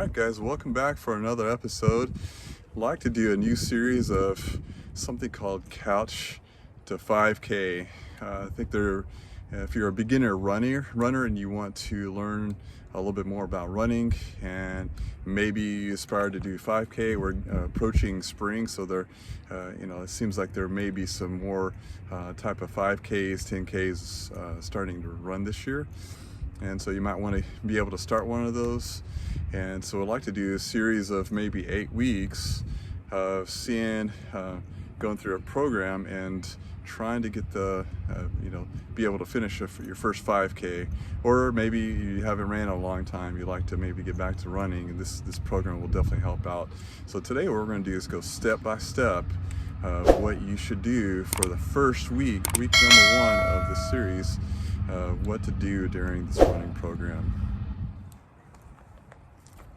Alright guys, welcome back for another episode. I'd like to do a new series of something called Couch to 5K. I think if you're a beginner runner and you want to learn a little bit more about running, and maybe you aspire to do 5K. We're approaching spring, so it seems like there may be some more type of 5Ks, 10Ks starting to run this year. And so you might want to be able to start one of those. And so I'd like to do a series of maybe 8 weeks of going through a program and trying to get be able to finish your first 5K, or maybe you haven't ran in a long time, you like to maybe get back to running, and this program will definitely help out. So today what we're going to do is go step by step what you should do for the first week number 1 of the series, what to do during this running program.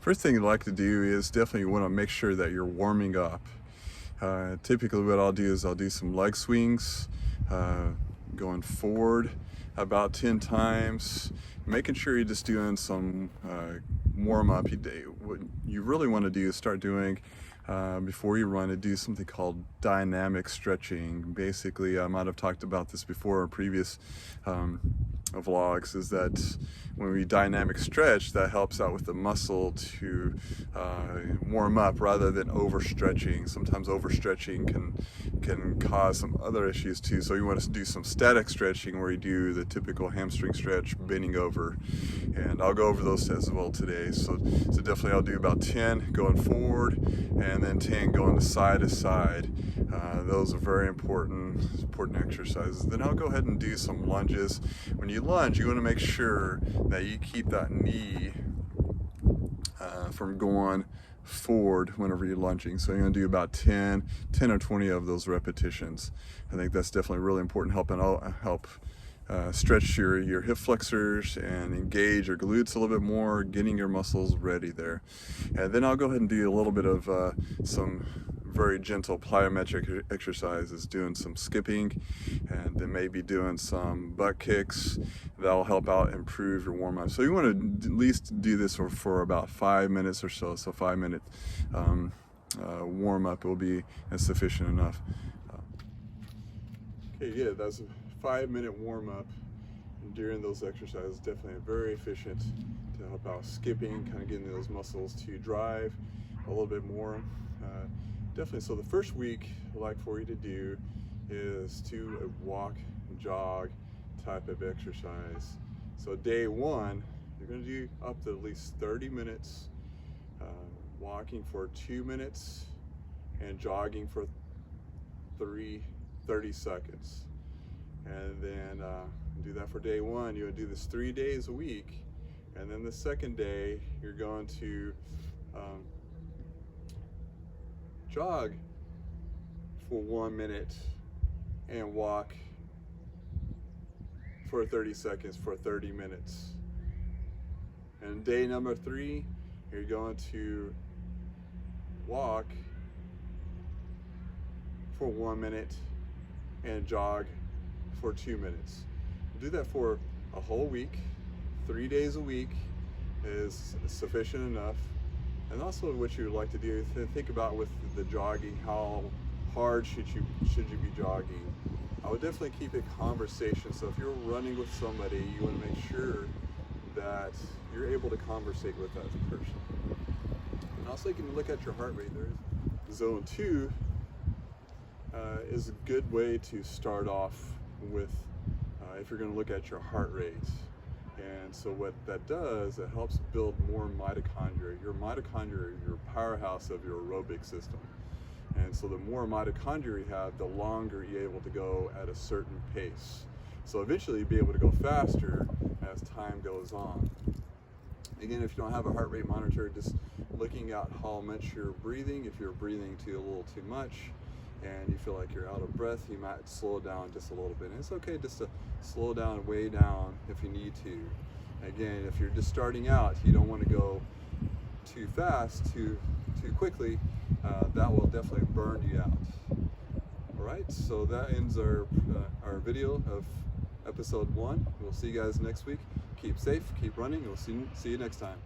First thing you'd like to do is definitely want to make sure that you're warming up. Typically what I'll do is I'll do some leg swings, going forward about 10 times, making sure you're just doing some warm up. What you really want to do is start doing before you run, do something called dynamic stretching. Basically, I might have talked about this before in previous vlogs, is that when we dynamic stretch, that helps out with the muscle to warm up rather than overstretching. Sometimes overstretching can cause some other issues too. So you want to do some static stretching where you do the typical hamstring stretch, bending over, and I'll go over those as well today. So definitely I'll do about 10 going forward and then 10 going to side. Those are very important exercises. Then I'll go ahead and do some lunges. When you lunge, you want to make sure that you keep that knee from going forward whenever you're lunging. So you're going to do about 10 or 20 of those repetitions. I think that's definitely really important, help stretch your hip flexors and engage your glutes a little bit more, getting your muscles ready there. And then I'll go ahead and do a little bit of some very gentle plyometric exercises, doing some skipping, and then maybe doing some butt kicks. That'll help out improve your warm-up. So you want to at least do this for about 5 minutes or so. So 5-minute warm-up will be sufficient enough. Okay, yeah, that's a 5-minute warm-up during those exercises. Definitely very efficient to help out skipping, kind of getting those muscles to drive a little bit more. Definitely. So the first week I'd like for you to do is to a walk, jog type of exercise. So day 1, you're going to do up to at least 30 minutes, walking for 2 minutes, and jogging for 30 seconds. And then do that for day 1. You'll do this 3 days a week, and then the second day you're going to jog for 1 minute and walk for 30 seconds for 30 minutes. And day number 3, you're going to walk for 1 minute and jog for 2 minutes. Do that for a whole week. 3 days a week is sufficient enough. And also what you would like to do is think about with the jogging, how hard should you be jogging. I would definitely keep it conversation. So if you're running with somebody, you want to make sure that you're able to conversate with that person. And also you can look at your heart rate. There's zone 2 is a good way to start off with if you're going to look at your heart rate. And so what that does, it helps build more mitochondria. Your mitochondria are your powerhouse of your aerobic system. And so the more mitochondria you have, the longer you're able to go at a certain pace. So eventually you'll be able to go faster as time goes on. Again, if you don't have a heart rate monitor, just looking at how much you're breathing. If you're breathing a little too much and you feel like you're out of breath, you might slow down just a little bit. And it's okay just to slow down, way down if you need to. Again, if you're just starting out, you don't want to go too fast, too quickly. That will definitely burn you out. All right, so that ends our video of episode 1. We'll see you guys next week. Keep safe, keep running, and we'll see you next time.